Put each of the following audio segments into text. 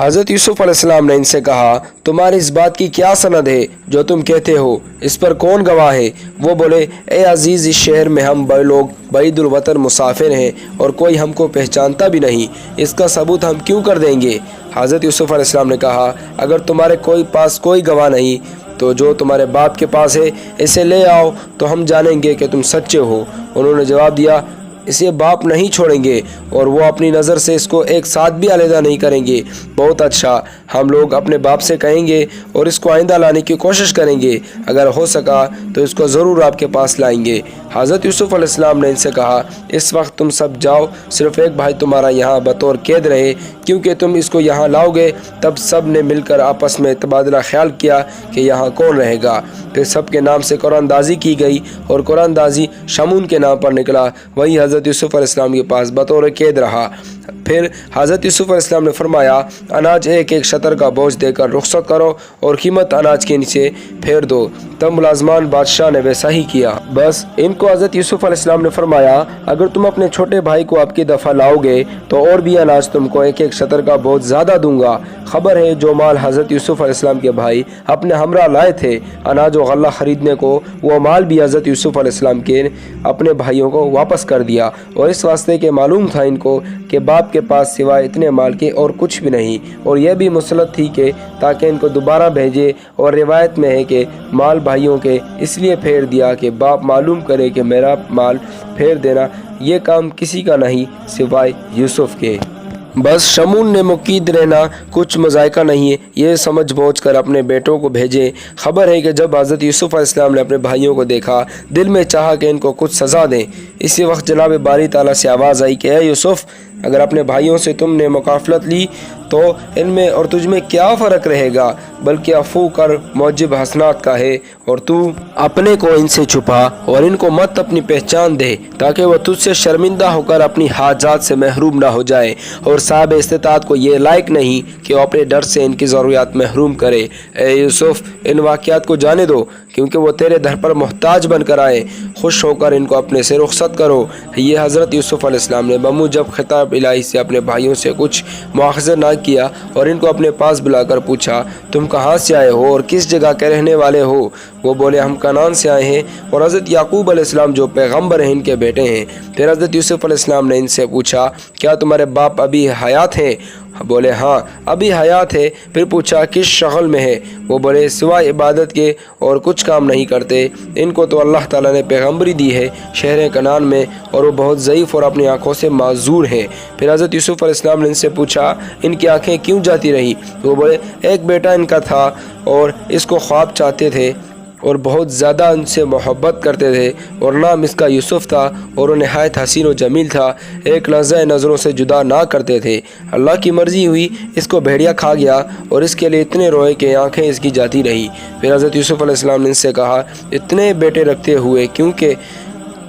हज़रत यूसुफ़ अलैहिस्सलाम ने इनसे कहा, तुम्हारी इस बात की क्या सनद है जो तुम कहते हो, इस पर कौन गवाह है? वो बोले, ए अजीज़, इस शहर में हम बड़े लोग बैदुल वतन मुसाफिर हैं और कोई हमको पहचानता भी नहीं, इसका सबूत हम क्यों कर देंगे? हज़रत यूसुफ़ अलैहिस्सलाम ने कहा, अगर तुम्हारे पास कोई गवाह नहीं तो जो तुम्हारे बाप के पास है इसे ले आओ तो हम जानेंगे कि तुम सच्चे हो। उन्होंने जवाब दिया, इसे बाप नहीं छोड़ेंगे और वो अपनी नज़र से इसको एक साथ भी अलहदा नहीं करेंगे। बहुत अच्छा, हम लोग अपने बाप से कहेंगे और इसको आइंदा लाने की कोशिश करेंगे, अगर हो सका तो इसको ज़रूर आपके पास लाएंगे। हज़रत यूसुफ़ अलैहिस्सलाम ने इनसे कहा, इस वक्त तुम सब जाओ, सिर्फ़ एक भाई तुम्हारा यहाँ बतौर कैद रहे, क्योंकि तुम इसको यहाँ लाओगे। तब सब ने मिलकर आपस में तबादला ख्याल किया कि यहाँ कौन रहेगा। फिर सब के नाम से कुरानदाजी की गई और कुरानदाजी शमून के नाम पर निकला। वही हज़रत यूसुफ़ अलैहिस्सलाम के पास बतौर कैद रहा। फिर हज़रत यूसुफ़ अलैहिस्सलाम ने फरमाया, अनाज एक एक शतर का बोझ देकर रुखसत करो और कीमत अनाज के नीचे फेर दो। तब मुलाजमान बादशाह ने वैसा ही किया। बस इनको हज़रत यूसुफ़ अलैहिस्सलाम ने फरमाया, अगर तुम अपने छोटे भाई को आपकी दफ़ा लाओगे तो और भी अनाज तुमको एक एक शतर का बोझ ज़्यादा दूंगा। खबर है जो माल हज़रत यूसुफ़ अलैहिस्सलाम के भाई अपने हमरा लाए थे अनाज व गल्ला ख़रीदने को, वो माल भी हज़रत यूसुफ़ अलैहिस्सलाम के अपने भाइयों को वापस कर दिया। और इस वास्ते के मालूम था इनको कि बाप के पास सिवाय इतने माल के और कुछ भी नहीं, और यह भी मुसलत थी कि ताकि इनको दोबारा भेजे। और रिवायत में है कि माल भाइयों के इसलिए फेर दिया कि बाप मालूम करे कि मेरा माल फेर देना ये काम किसी का नहीं सिवाय यूसुफ के। बस शमून ने मुकीद रहना कुछ मज़ायका नहीं है, ये समझ बूझ कर अपने बेटों को भेजे। खबर है कि जब हज़रत यूसुफ़ अलैहिस्सलाम ने अपने भाइयों को देखा, दिल में चाहा कि इनको कुछ सज़ा दें। इसी वक्त जनाब बारी ताला से आवाज़ आई कि ए यूसुफ़, अगर अपने भाइयों से तुमने मुकाफलत ली तो इनमें और तुझमें क्या फ़र्क रहेगा, बल्कि अफू कर मौजिब हसनात का है, और तू अपने को इनसे छुपा और इनको मत अपनी पहचान दे, ताकि वह तुझसे शर्मिंदा होकर अपनी हाजात से महरूम ना हो जाए। और साहब इस्तिताअत को ये लायक नहीं कि वो अपने डर से इनकी ज़रूरियात महरूम करे। ए यूसुफ, इन वाक़यात को जाने दो, क्योंकि वो तेरे दर पर मोहताज बनकर आए। खुश होकर इनको अपने से रुखसत करो। ये हज़रत यूसुफ़ अलैहिस्सलाम ने बमूजब खिताब इलाही से अपने भाइयों से कुछ मुआखज़ा ना किया और इनको अपने पास बुलाकर पूछा, तुम कहाँ से आए हो और किस जगह के रहने वाले हो? वो बोले, हम कनान से आए हैं और हज़रत याकूब अलैहिस्सलाम जो पैगम्बर हैं इनके बेटे हैं। फिर हज़रत यूसुफ़ अलैहिस्सलाम ने इनसे पूछा, क्या तुम्हारे बाप अभी हयात हैं? बोले, हाँ अभी हयात है। फिर पूछा, किस शगल में है? वो बोले, सिवाय इबादत के और कुछ काम नहीं करते। इनको तो अल्लाह ताला ने पैगम्बरी दी है शहर कनान में, और वो बहुत ज़ईफ़ और अपनी आँखों से माजूर हैं। फिर हज़रत यूसुफ़ अलैहिस्सलाम ने इनसे पूछा, इनकी आँखें क्यों जाती रही? वो बोले, एक बेटा इनका था और इसको ख्वाब चाहते थे और बहुत ज़्यादा उनसे मोहब्बत करते थे, और नाम इसका यूसुफ था और वो नहायत हसीन व जमील था, एक लहज़ा नज़रों से जुदा ना करते थे। अल्लाह की मर्ज़ी हुई इसको भेड़िया खा गया और इसके लिए इतने रोए कि आँखें इसकी जाती रही। फिर हज़रत यूसुफ़ अलैहिस्सलाम ने इनसे कहा, इतने बेटे रखते हुए क्योंकि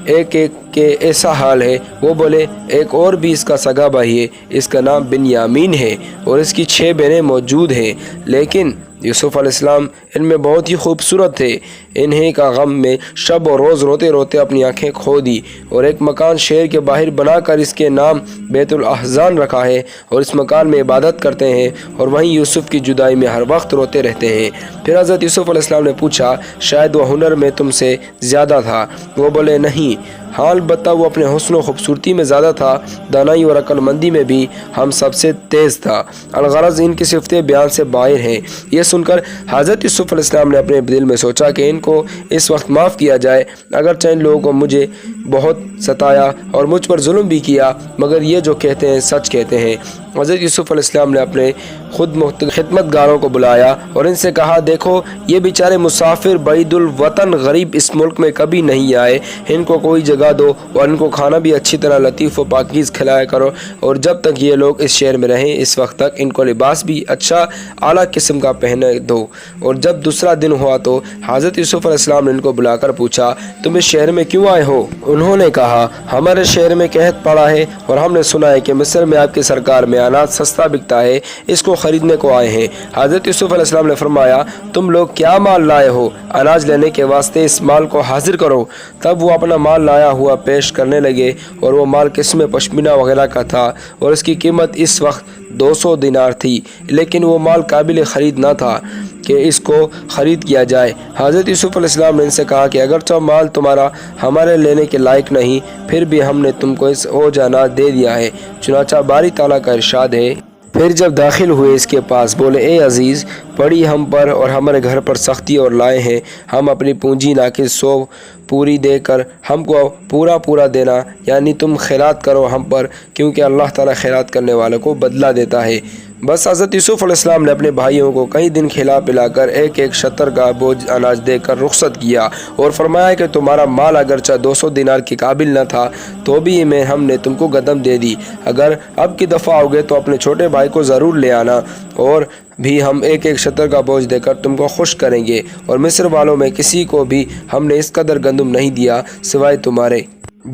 एक एक के ऐसा हाल है? वो बोले, एक और भी इसका सगा भाई है, इसका नाम बिन्यामीन है और इसकी 6 बहनें मौजूद हैं, लेकिन यूसुफ़ अलैहिस्सलाम इनमें बहुत ही खूबसूरत थे। इन्हीं का गम में शब और रोज़ रोते रोते अपनी आँखें खो दी और एक मकान शहर के बाहर बनाकर इसके नाम बैतुल अहज़ान रखा है, और इस मकान में इबादत करते हैं और वहीं यूसुफ़ की जुदाई में हर वक्त रोते रहते हैं। फिर हज़रत यूसुफ़ अलैहिस्सलाम ने पूछा, शायद वह हुनर में तुमसे ज़्यादा था? वो बोले, नहीं, हाल बता वो अपने हुस्न व खूबसूरती में ज़्यादा था, दानाई और अक्लमंदी में भी हम सबसे तेज़ था। अलगरज़ इनकी सिफ़तें बयान से बाहर हैं। यह सुनकर हज़रत यूसुफ़ अलैहिस्सलाम ने अपने दिल में सोचा कि इनको इस वक्त माफ़ किया जाए, अगरचे इन लोगों को मुझे बहुत सताया और मुझ पर जुल्म भी किया, मगर ये जो कहते हैं सच कहते हैं। हज़रत यूसुफ़ अलैहिस्सलाम ने अपने खुद खिदमतगारों को बुलाया और इनसे कहा, देखो ये बेचारे मुसाफिर बैदुल वतन गरीब इस मुल्क में कभी नहीं आए, इनको कोई जगह दो और इनको खाना भी अच्छी तरह लतीफ़ व पाकीज़ खिलाया करो, और जब तक ये लोग इस शहर में रहें इस वक्त तक इनको लिबास भी अच्छा आला किस्म का पहने दो। और जब दूसरा दिन हुआ तो हज़रत यूसुफ़ अलैहिस्सलाम ने इनको बुलाकर पूछा, तुम इस शहर में क्यों आए हो? उन्होंने कहा, हमारे शहर में कहत पड़ा है और हमने सुना है कि मिस्र में आपकी सरकार में अनाज सस्ता बिकता है, इसको खरीदने को आए हैं। हज़रत यूसुफ़ अलैहिस्सलाम ने फरमाया, तुम लोग क्या माल लाए हो? अनाज लेने के वास्ते इस माल को हाजिर करो। तब वो अपना माल लाया ہوا پیش کرنے لگے اور وہ مال قسم پشمینہ وغیرہ کا تھا اور اس کی قیمت اس وقت 200 دینار تھی، لیکن وہ مال قابل خرید نہ تھا کہ اس کو خرید کیا جائے۔ حضرت یوسف علیہ السلام نے ان سے کہا کہ اگرچہ مال تمہارا ہمارے لینے کے لائق نہیں، پھر بھی ہم نے تم کو اس اوجانا دے دیا ہے۔ چنانچہ باری تعالیٰ کا ارشاد ہے، پھر جب داخل ہوئے اس کے پاس بولے اے عزیز، پڑی ہم پر اور ہمارے گھر پر سختی اور لائے ہیں، ہم اپنی پونجی ناقص 100 پوری دے کر ہم کو پورا دینا، یعنی تم خیرات کرو ہم پر، کیونکہ اللہ تعالیٰ خیرات کرنے والوں کو بدلہ دیتا ہے۔ بس حضرت یوسف علیہ السلام نے اپنے بھائیوں کو کئی دن کھلا پلا کر ایک شطر کا بوجھ اناج دے کر رخصت کیا اور فرمایا کہ تمہارا مال اگرچہ 200 دینار کے قابل نہ تھا تو بھی میں ہم نے تم کو قدم دے دی، اگر اب کی دفعہ ہوگے تو اپنے چھوٹے بھائی کو ضرور لے آنا، اور بھی ہم ایک شطر کا بوجھ دے کر تم کو خوش کریں گے، اور مصر والوں میں کسی کو بھی ہم نے اس قدر گندم نہیں دیا سوائے تمہارے۔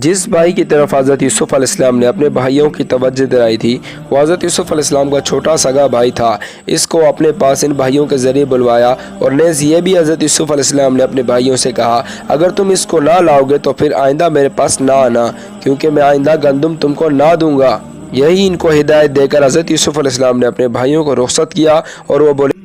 جس بھائی کی طرف حضرت یوسف علیہ السلام نے اپنے بھائیوں کی توجہ دلائی تھی وہ حضرت یوسف علیہ السلام کا چھوٹا سگا بھائی تھا، اس کو اپنے پاس ان بھائیوں کے ذریعے بلوایا، اور نیز یہ بھی حضرت یوسف علیہ السلام نے اپنے بھائیوں سے کہا اگر تم اس کو نہ لاؤ گے تو پھر آئندہ میرے پاس نہ آنا، کیونکہ میں آئندہ گندم تم کو نہ دوں گا۔ یہی ان کو ہدایت دے کر حضرت یوسف علیہ السلام نے اپنے بھائیوں کو رخصت کیا اور وہ بولے